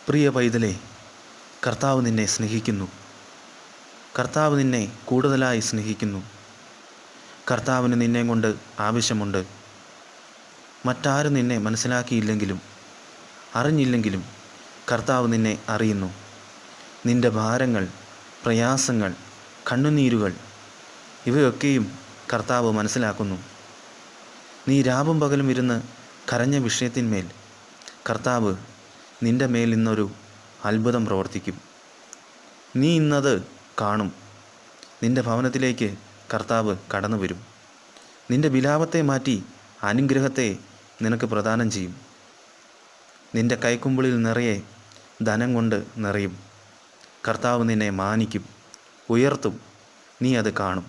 പ്രിയ പൈതലേ, കർത്താവ് നിന്നെ സ്നേഹിക്കുന്നു. കർത്താവ് നിന്നെ കൂടുതലായി സ്നേഹിക്കുന്നു. കർത്താവിന് നിന്നെ കൊണ്ട് ആവശ്യമുണ്ട്. മറ്റാരും നിന്നെ മനസ്സിലാക്കിയില്ലെങ്കിലും അറിഞ്ഞില്ലെങ്കിലും കർത്താവ് നിന്നെ അറിയുന്നു. നിൻ്റെ ഭാരങ്ങൾ, പ്രയാസങ്ങൾ, കണ്ണുനീരുകൾ ഇവയൊക്കെയും കർത്താവ് മനസ്സിലാക്കുന്നു. നീ രാവും പകലും ഇരുന്ന് കരഞ്ഞ വിഷയത്തിന്മേൽ കർത്താവ് നിൻ്റെ മേൽ ഇന്നൊരു അത്ഭുതം പ്രവർത്തിക്കും. നീ ഇന്നത് കാണും. നിൻ്റെ ഭവനത്തിലേക്ക് കർത്താവ് കടന്നു വരും. നിൻ്റെ വിലാപത്തെ മാറ്റി അനുഗ്രഹത്തെ നിനക്ക് പ്രദാനം ചെയ്യും. നിൻ്റെ കൈക്കുമ്പിളിൽ നിറയെ ധനം കൊണ്ട് നിറയും. കർത്താവ് നിന്നെ മാനിക്കും, ഉയർത്തും. നീ അത് കാണും.